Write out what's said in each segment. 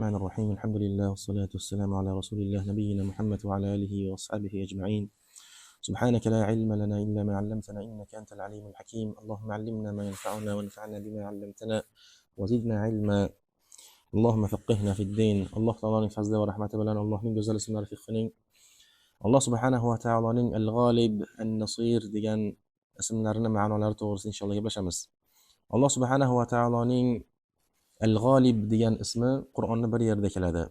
الرحمن الرحيم الحمد لله والصلاة والسلام على رسول الله نبينا محمد وعلى آله وأصحابه أجمعين. سبحانك لا علم لنا إلا ما علمتنا إنك أنت العليم الحكيم. اللهم علمنا ما ينفعنا وانفعنا بما علمتنا وزدنا علما. اللهم فقهنا في الدين. Allah taoloning fazli va rahmati bilan Allohning go'zal ismlari fiqhining Alloh subhanahu va taoloning Al-G'olib, An-Nasir degan ismlarini ma'nolari to'g'risida inshaalloh gaplashamiz. Alloh subhanahu va taoloning Al-G'olib degan ismi Qur'onda bir yerda keladi.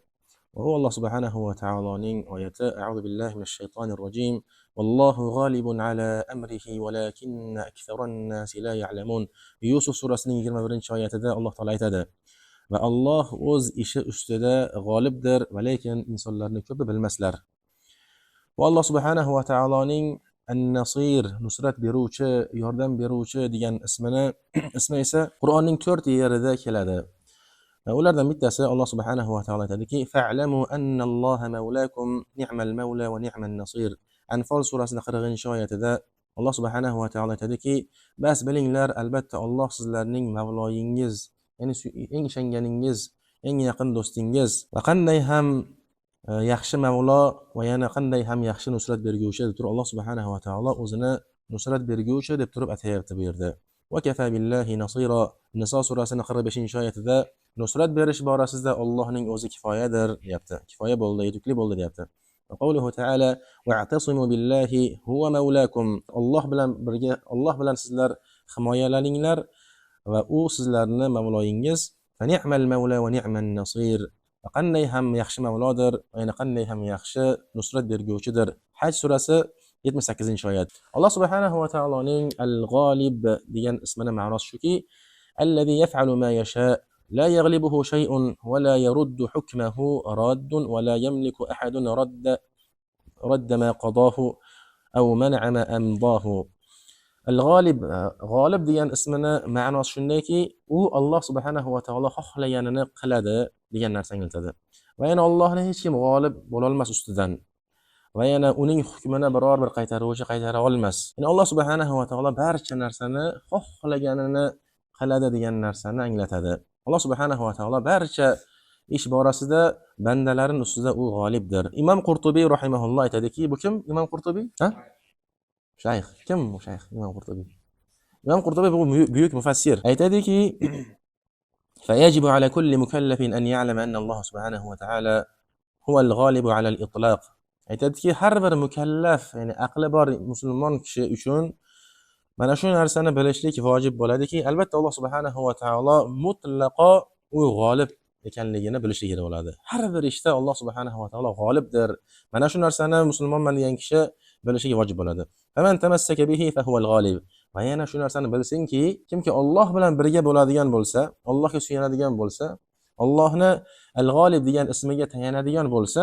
Va u Alloh subhanahu va taoloning oyati A'udhu billahi minash shaytonir rojim. Vallohu g'olibun ala amrihi walakinna aktharan nasi la ya'lamun. Yusuf surasining 21-oyatida Alloh taolo aytadi: va Alloh o'z ishi ustida g'olibdir, va lekin insonlarning ko'pi bilmaslar. Va Alloh subhanahu va taoloning An-Nasir, nusrat beruvchi, yordam beruvchi degan ismi esa Qur'onning 4 yerida keladi. Ulardan bittasi Alloh subhanahu va taolo aytadiki: fa'lamu annalloha mavlakum ni'mal mavla va ni'man nasir. Anfal surasining 40-oyatida Alloh subhanahu va taolo aytadiki: bas bilinglar, albatta Alloh sizlarning mavloyingiz, ya'ni eng ishonganingiz, eng yaqin do'stingiz va qanday ham yaxshi mavlo va yana qanday ham yaxshi nusrat berguvchi deb turib Alloh subhanahu va taolo o'zini nusrat berguvchi deb turib atayapti bu yerda. Va kafa billahi nasira. Niso surasining 45-oyatida nusrat berish borasida Allohning o'zi kifoyadir deyapti. Kifoya bo'ldi, yetukli bo'ldi deyapti. Va qawluhu ta'ala wa'tasimu billahi huwa mawlakum. Alloh bilan sizlar himoyalaninglar va u sizlarni mavloyingiz. Fa ni'mal mawla va ni'man nasir. Va qanday ham yaxshi mavlodir, yana qanday ham yaxshi nusrat berguvchidir. Haj surasi 78-oyat. Alloh subhanahu va taoloning Al-G'olib degan ismining ma'nosi shuki: alladhi yaf'alu ma yasha la yaghlibuhu shay'un wa la yaruddu hukmahu raddun wa la yamliku ahadun radda ma qadahu aw man'a ma amdahu. Al-G'olib, g'olib degan ismining ma'nosi shundayki, u Alloh subhanahu va taolo xohlaganini qiladi degan narsani anglatadi. Va yana Allohni hech kim g'olib bo'la olmas ustidan. Va yana uning hukmini biror bir qaytaruvchi qaytara olmas. Ya'ni Alloh subhanahu va taolo barcha narsani xohlaganini qiladi degan narsani anglatadi. Alloh subhanahu va taolo barcha ish borasida bandalarin ustida u g'olibdir. Imom Qurtubiy rahimahulloh aytadiki, bu kim? Imom Qurtubiy? Shayx. Kim bu shayx? Imom Qurtubiy. Imom Qurtubiy bu buyuk mufassir. Aytadiki: فيجب على كل مكلف أن يعلم أن الله سبحانه وتعالى هو الغالب على الإطلاق. Aytadiki, har bir mukallaf, ya'ni aqli bor musulmon kishi uchun mana shu narsani bilishlik vojib bo'ladiki, albatta Alloh subhanahu va taolo mutlaqo u g'olib ekanligini bilishlik bo'ladi. Har bir ishda Alloh subhanahu va taolo g'olibdir. Mana shu narsani musulmonman degan kishi bilishligi vojib bo'ladi. Faman tamassaka bihi fa huwal g'olib. Va yana shu narsani bilsinki, kimki Alloh bilan birga bo'ladigan bo'lsa, Allohga suyanadigan bo'lsa, Allohni Al-G'olib degan ismiga tayanadigan bo'lsa,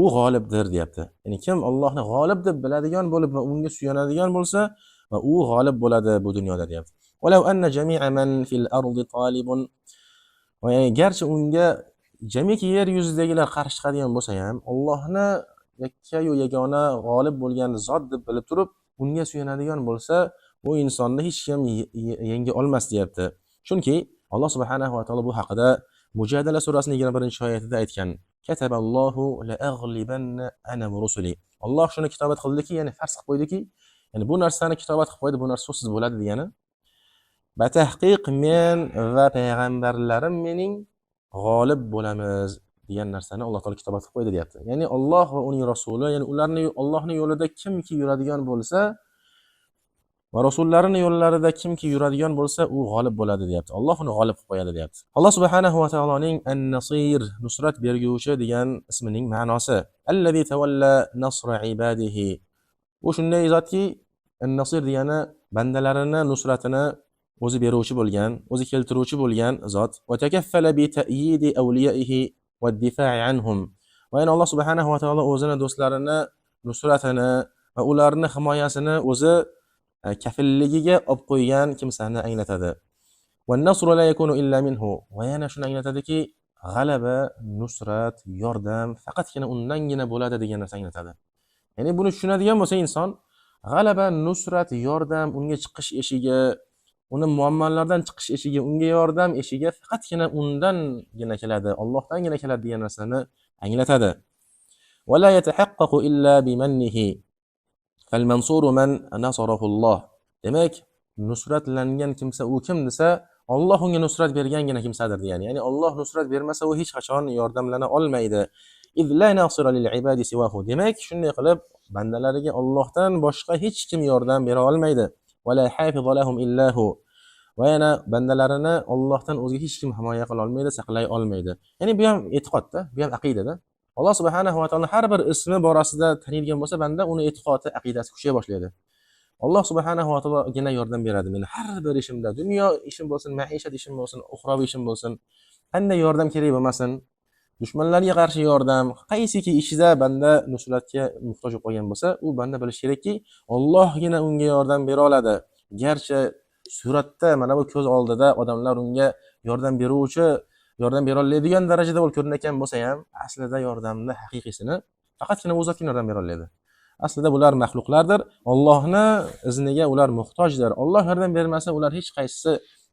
u g'olibdir deyapti. Ya'ni kim Allohni g'olib deb biladigan bo'lib va unga suyanadigan bo'lsa, va u g'olib bo'ladi bu dunyoda deyapti. Walau anna jami'a man fil ardi talibun. Va garchi unga jamiki yer yuzidagilar qarshi chiqadigan bo'lsa ham, Allohni yakka-yu yagona g'olib bo'lgan zot deb bilib turib, unga suyanadigan bo'lsa, bu insonni hech kim yenga olmas deyapti. Chunki Alloh subhanahu va taolo bu haqida Mujadala surasining 21-oyatida aytgan: Kataballohu la aghlibanna ana va rusuli. Alloh shuni kitobat qildiki, ya'ni farz qilib qo'ydiki, ya'ni bu narsani kitobat qilib qo'ydi, bu narsa so'zsiz bo'ladi degani. Batahqiq men va payg'ambarlarim mening g'olib bo'lamiz degan narsani Alloh taolo kitobat qilib qo'ydi deyapti. Ya'ni Alloh va uning rasuli, ya'ni ularni Allohning yo'lida kimki yuradigan bo'lsa va rasullarining yo'llarida kimki yuradigan bo'lsa, u g'olib bo'ladi deyapti. Alloh uni g'olib qilib qo'yadi deyapti. Alloh subhanahu va taoloning An-Nasir, nusrat berguvchi degan ismining ma'nosi allazi tawalla nasra ibadihi. U shunday zotki, An-Nasir degani bandalarini nusratini o'zi beruvchi bo'lgan, o'zi keltiruvchi bo'lgan zot. Va takaffala bi ta'yidi awliyaihi va ad-difa'i anhum. Va yana Alloh subhanahu va taolo o'zini do'stlarini nusratini va ularning himoyasini o'zi kafilligiga olib qo'ygan kimsani anglatadi. Va nasru la yakunu illa minhu. Va yana shuni anglatadiki, g'alaba, nusrat, yordam faqatgina undangina bo'ladi degan narsani anglatadi. Ya'ni buni tushunadigan bo'lsa inson, g'alaba, nusrat, yordam unga chiqish eshigi uni muammolardan chiqish eshigi, unga yordam eshigi faqatgina undangina keladi, Allohdangina keladi degan narsani anglatadi. ولا يتحقق إلا بمنه فالمنصور من نصره الله. Demak, nusratlangan kimsa u kim desa, Alloh unga nusrat bergangina kimsadir degani. Ya'ni Alloh nusrat bermasa u hech qachon yordamlana olmaydi. إذ لا ناصر للعباد سواه. Demak, shunday qilib bandalariga Allohdan boshqa hech kim yordam bera olmaydi. ولا حافظ لهم إلا هو. Va yana bandalarini Allohdan o'zga hech kim himoya qila olmaydi, saqlay olmaydi. Ya'ni bu ham e'tiqodda, bu ham aqidada. Alloh subhanahu va taolo har bir ismi borasida taniydigan bo'lsa, banda uni e'tiqodi, aqidasi kuchaya boshlaydi. Alloh subhanahu va taologina yordam beradi meni har bir ishimda, dunyo ishim bo'lsin, maishat ishim bo'lsin, uxroviy ishim bo'lsin, qanday yordam kerak bo'lmasin, dushmanlarga qarshi yordam, qaysiki ishida banda nusratga muhtoj bo'lib qolgan bo'lsa, u banda bilish kerakki, Allohgina unga yordam bera oladi. Garchi suratda mana bu ko'z oldida odamlar unga yordam beruvchi, yordam bera oladigan darajada bo'lib ko'rinayotgan bo'lsa ham, aslida yordamni haqiqiysini faqatgina u zotgina yordam bera oladi. Aslida bular maxluqlardir. Allohni izniga ular muhtojdir. Alloh yordam bermasa, ular hech qaysisi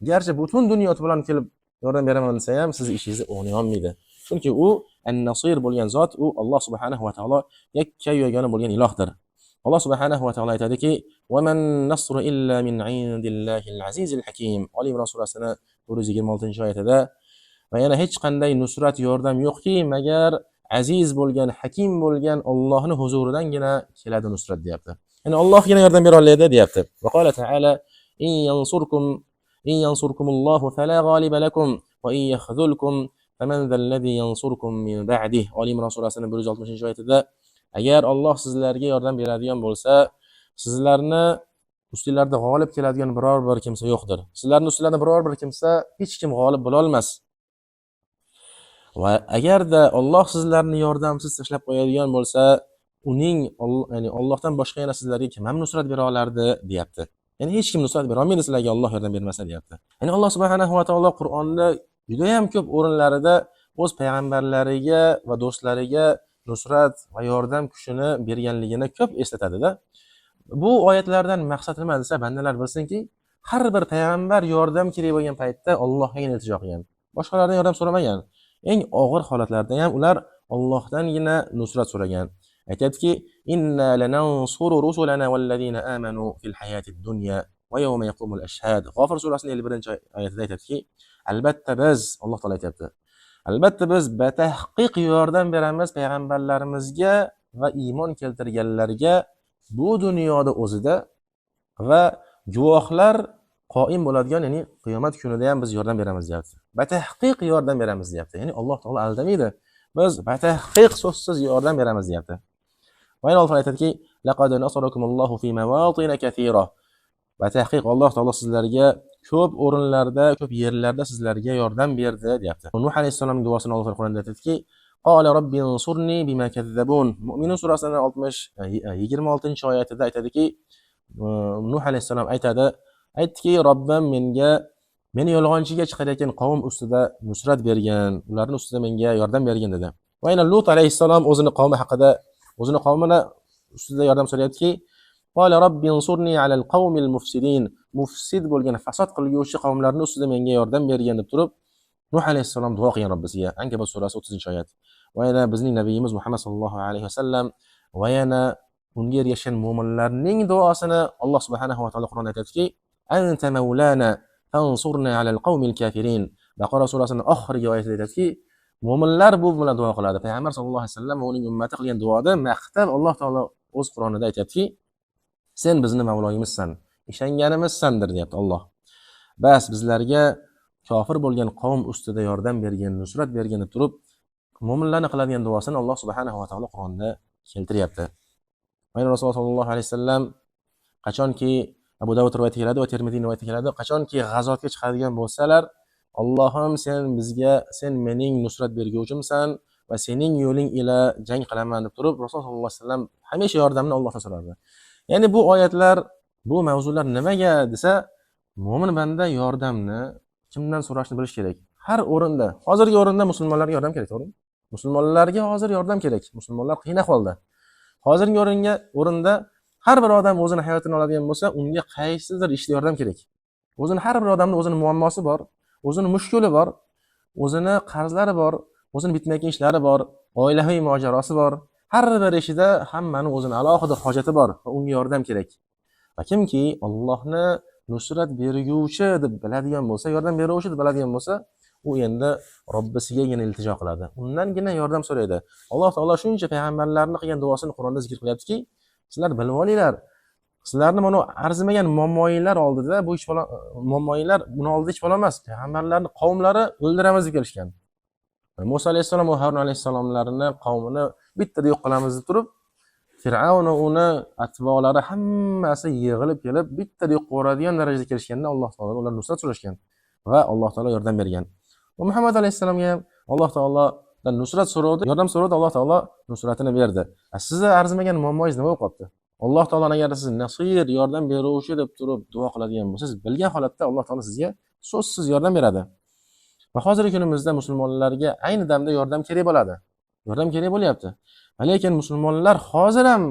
garchi butun dunyo bilan kelib yordam beraman desa ham siz ishingizni o'g'nay olmaydi. Chunki u an-Nasir bo'lgan zot, u Alloh subhanahu va taolo yakka yagona bo'lgan ilohdir. Alloh subhanahu va taolo aytadiki: "Va man nasru illa min indillahil azizil hakim." Ali Imron surasining 126-oyatida va yana hech qanday nusrat yordam yo'qki, magar aziz bo'lgan, hakim bo'lgan Allohning huzuridangina keladi nusrat deyapti. Ya'ni Allohgina yordam bera oladi deyapti. Va qala ta'ala: in yansurkumullohu fala g'oliba lakum va in yakhzulkum faman zalladhi yansurkum min ba'dihi. Ali Imron surasining 160-oyatida agar Alloh sizlarga yordam beradigan bo'lsa, sizlarni ustinglarda g'olib keladigan biror bir kimsa yo'qdir. Sizlarning ustinglarda biror bir kimsa hech kim g'olib bo'la olmas. Va agarda Alloh sizlarni yordamsiz tashlab qo'yadigan bo'lsa, uning ya'ni Allohdan boshqa yana sizlarga kim ham nusrat bera olardi deyapti. Ya'ni hech kim nusrat bera olmaydi sizlarga Alloh yordam bermasa deyapti. Ya'ni Alloh subhanahu va taolo Qur'onda juda ham ko'p o'rinlarida o'z payg'ambarlariga va do'stlariga nusrat va yordam kuchini berganligini ko'p eslatadi-da. Bu oyatlardan maqsad nima desa, bandalar bilsinki, har bir payg'ambar yordam kerak bo'lgan paytda Allohga iltijo qilgan. Boshqalardan yordam so'ramagan. Eng og'ir holatlarda ham ular Allohdangina nusrat so'ragan. Aytadiki: "Inna lanansuru rusulana wallazina amanu fil hayatid dunya va yawma yaqumul ashhad." G'ofir surasining 51-oyatida aytadiki, albatta biz, Alloh taolo aytibdi, albatta biz batahqiq yordam beramiz payg'ambarlarimizga va iymon keltirganlarga bu dunyoda o'zida va guvohlar qoim bo'ladigan, ya'ni qiyomat kunida ham biz yordam beramiz deyapti. Batahqiq yordam beramiz deyapti. Ya'ni Alloh taolo aldamaydi. Biz batahqiq so'zsiz yordam beramiz deyapti. Va yana Alloh aytadiki: "Laqad nasarakumullohu fi mawatin katira." Batahqiq Alloh taolo sizlarga ko'p o'rinlarda, ko'p yerlarda sizlarga yordam berdi deyapti. Nuh alayhissalomning duosini Alloh Qur'onda aytadiki: "Qala robbi ansurni bima kazzabun." Mu'minun surasining 26-oyatida aytadiki, Nuh alayhissalom aytdiki, Robbim meni yolg'onchiga chiqarayotgan qavm ustida nusrat bergan, ularning ustida menga yordam bergan dedi. Va yana Lut alayhissalom o'zini qavmi haqida, o'zini qavmini ustida yordam so'rayaptiki, qala robbi ansurni alal qawmil mufsidin. Mufsid bo'lgan, fasod qilguvchi qavmlarning ustida menga yordam bergan deb turib, Nuh alayhissalom duo qilgan Robbisiga. Ankabut surasi 30-oyat. Va yana bizning nabiyimiz Muhammad sallallohu alayhi vasallam va yana unga ergashgan mu'minlarning duosini Alloh subhanahu va taolo Qur'onda aytadiki: "Anta maulana fansurna alal qawmil kafirin." Baqara surasining oxirgi oyatida aytadiki, mu'minlar bu bilan duo qiladi. Payg'ambar sallallohu alayhi vasallam va uning ummati qilgan duoda maqtab Alloh taolo o'z Qur'onida aytadiki, sen bizni mavloyimizsan, ishonganimizsandir deyapti Alloh. Bas bizlarga kofir bo'lgan qavm ustida yordam bergan, nusrat bergan deb turib, mu'minlarning qiladigan duosini Alloh subhanahu va taolo Qur'onda keltiryapti. Rasululloh sallallohu alayhi vasallam qachonki Abu Dawud rivoyat qiladi va Termiziy rivoyat qiladi, qachonki g'azotga chiqadigan bo'lsalar, Allohim sen mening nusrat berguvchimsan va sening yo'ling ila jang qilaman deb turib, Rasululloh sallallohu alayhi vasallam hamisha yordamni Allohdan so'rardi. Ya'ni bu oyatlar, bu mavzular nimaga desa, mo'min banda yordamni kimdan so'rashni bilish kerak. Har o'rinda, hozirgi o'rinda musulmonlarga yordam kerak, to'g'rimi? Musulmonlarga hozir yordam kerak. Musulmonlar qiyin ahvolda. Hozirgi o'rinda har bir odam o'zini hayotini oladigan bo'lsa, unga qaysidir ishda yordam kerak. O'zini har bir odamning o'zini muammosi bor, o'zini mushkuli bor, o'zini qarzlari bor, o'zini bitmayotgan ishlari bor, oilaviy mojarosi bor. Har bir ishida hammaning o'zini alohida hojati bor va unga yordam kerak. Va kimki Allohni nusrat berguvchi deb biladigan bo'lsa, yordam beruvchi deb biladigan bo'lsa, u endi Robbisigagina iltijo qiladi. Undangina yordam so'raydi. Alloh taolo shuncha payg'ambarlarning qilgan duosini Qur'onda zikr qilyaptiki, sizlar bilib olinglar. Sizlarni mana arzimagan muammoinglar oldida bu ish bilan muammoinglar buni oldida ish bilan emas. Payg'ambarlarning qavmlari o'ldiramiz deb kelishgan. Musa alayhissalom va Harun alayhissalomlarni qavmini bittada yo'q qilamiz deb turib, Fir'avn va uni atbolari hammasi yig'ilib kelib bittada yo'q qiladigan darajada kelishganda Alloh taolo ular nusrat so'rashgan va Alloh taolo yordam bergan. Va Muhammad alayhissalomga ham Alloh taolodan nusrat so'radi, yordam so'radi, Alloh taolo nusratini berdi. Sizga arzimagan muammoingiz nima bo'libdi? Alloh taolo agar siz nasir, yordam beruvchi deb turib duo qiladigan bo'lsangiz, bilgan holatda Alloh taolo sizga so'zsiz yordam beradi. Va hozirgi kunimizda musulmonlarga ayni damda yordam kerak bo'ladi. Yordam kerak bo'lyapti. Lekin musulmonlar hozir ham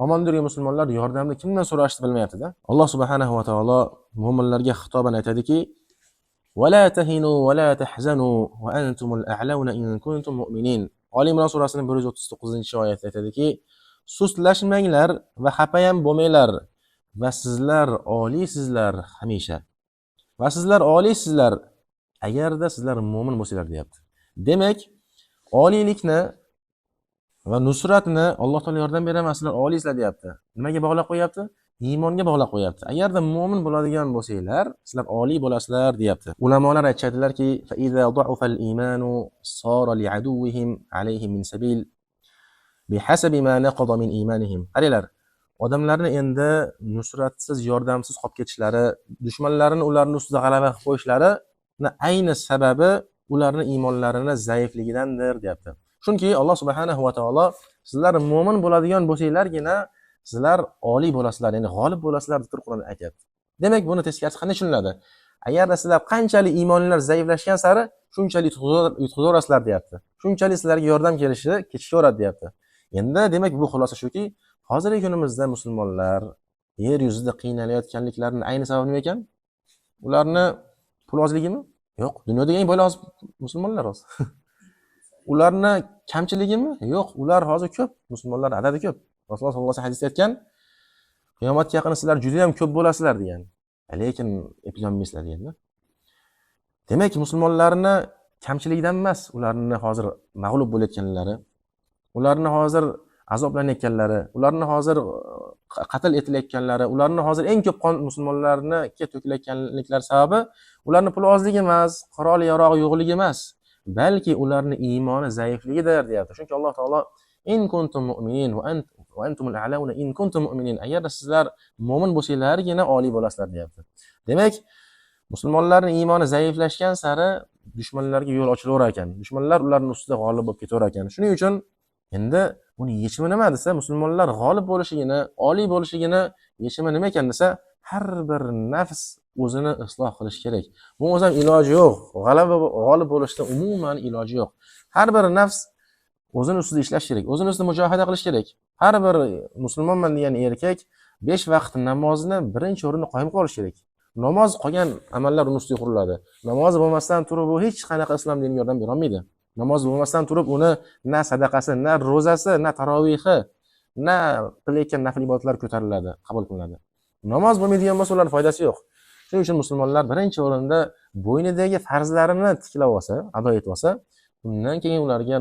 omon yurgan musulmonlar yordamni kimdan so'rashni bilmayapti-da. Alloh subhanahu va taolo mu'minlarga xitoban aytadiki: "Va la tahinu va la tahzanu va antumul a'launa in kuntum mu'minin." Ali Imron surasining 139-oyatida aytadiki: "Sustlashmanglar va xafa ham bo'lmanglar va sizlar oliysizlar hamisha. Va sizlar oliysizlar agarda sizlar mu'min bo'lsanglar" deyapti. Demak, oliylikni va nusratni Alloh taolo yordam beraman, sizlar oliysizlar deyapti. Nimaga bog'lab qo'yapti? Iymonga bog'lab qo'yapti. Agarda mu'min bo'ladigan bo'lsanglar, sizlar oliy bo'lasizlar deyapti. Ulamolar aytadilarki, fa iza da'afa al-imanu sara li'aduwwihim alayhim min sabil bihasabi ma naqada min imanihim. Qaranglar, odamlarni endi nusratsiz, yordamsiz qolib ketishlari, dushmanlarini ularning ustida g'alaba qilib qo'yishlarining ayni sababi ularning iymonlarining zaifligidandir deyapti. Chunki Alloh subhanahu va taolo sizlar mu'min bo'ladigan bo'lsanglargina sizlar oliy bo'lasizlar, ya'ni g'olib bo'lasizlar deb Qur'onda aytayapti. Demak, buni teskarisi qanday tushuniladi? Agarda sizlar qanchalik iymoninglar zaiflashgan sari shunchalik yutqizaverasizlar deyapti. Shunchalik sizlarga yordam ketishaveradi deyapti. Endi demak bu xulosa shuki, hozirgi kunimizda musulmonlar yer yuzida qiynalayotganliklarining ayni sababi nima ekan? Ularni pul ozligimi? Yo'q, dunyodagi eng boy musulmonlar hozir. Ularni kamchiligimi? Yo'q, ular hozir ko'p. Musulmonlar adadi ko'p. Rasululloh sollallohu alayhi vasallam hadisda aytgan, qiyomatga yaqin sizlar juda ham ko'p bo'lasizlar degan. Lekin eplolmaysizlar deganda. Demak, musulmonlarni kamchiligidan emas, ularni hozir mag'lub bo'layotganlari, ularni hozir azoblanayotganlari, ularni hozir qatl etilayotganlari, ularni hozir eng ko'p qon musulmonlarniga to'kilayotganliklari sababi ularni pul ozligi emas, qurol yarog'i yo'qligi emas, balki ularni iymoni zaifligidir deyapti. Chunki Alloh taolo in kuntum mu'minin va antumul a'launa in kuntum mu'minin, agar sizlar mu'min bo'lsanglargina oliy bo'lasizlar deyapti. Demak, musulmonlarning iymoni zaiflashgan sari dushmanlarga yo'l ochilaverar ekan. Dushmanlar ularning ustida g'olib bo'lib ketaverar ekan. Shuning uchun endi buni yechimi nima desa, musulmonlar g'olib bo'lishigini, oliy bo'lishigini yechimi nima ekan desa, har bir nafs o'zini isloh qilish kerak. Bu o'zim iloji yo'q. G'olib bo'lishda umuman iloji yo'q. Har bir nafs o'zini ustida ishlash kerak, o'zini ustida mujohada qilish kerak. Har bir musulmonman degan erkak 5 vaqt namozni birinchi o'rinda qoyim qilish kerak. Namoz qolgan amallar uning ustiga quriladi. Namoz bo'lmasdan turib u hech qanaqa islom diniga yordam bera olmaydi. Namoz bo'lmasdan turib uni na sadaqasi, na ro'zasi, na tarovihi, na qilayotgan nafl ibodatlar ko'tariladi, qabul qilinadi. Namoz bo'lmaydigan bo'lsa ularning foydasi yo'q. Shuning uchun musulmonlar birinchi o'rinda bo'ynidagi farzlarini tiklab olsa, ado etib olsa, undan keyin ularga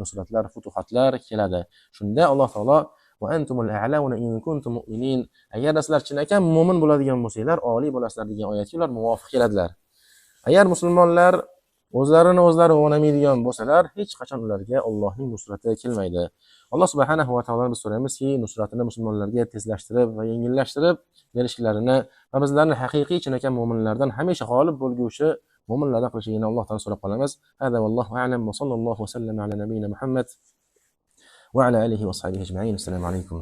nusratlar, futuhatlar keladi. Shunda Alloh taolo va antumul a'launa in kuntum mu'minin, agar sizlar chinakam mu'min bo'ladigan bo'lsanglar, oliy bo'lasizlar degan oyatga ular muvofiq keladilar. Agar musulmonlar o'zlarini o'zlari o'g'namaydigan bo'lsalar, hech qachon ularga Allohning nusrati kelmaydi. Alloh subhanahu va taolodan biz so'raymizki, nusratini musulmonlarga tezlashtirib va yengillashtirib berishlarini va bizlarni haqiqiy chinakam mu'minlardan hamisha g'olib bo'lguvchi mu'minlardan qilishini Alloh taolo so'rab qolamiz. Hada vallohu a'lam va sallallohu va sallama ala nabiyyina Muhammad va ala alihi va sahbihi ajma'in. Assalomu alaykum.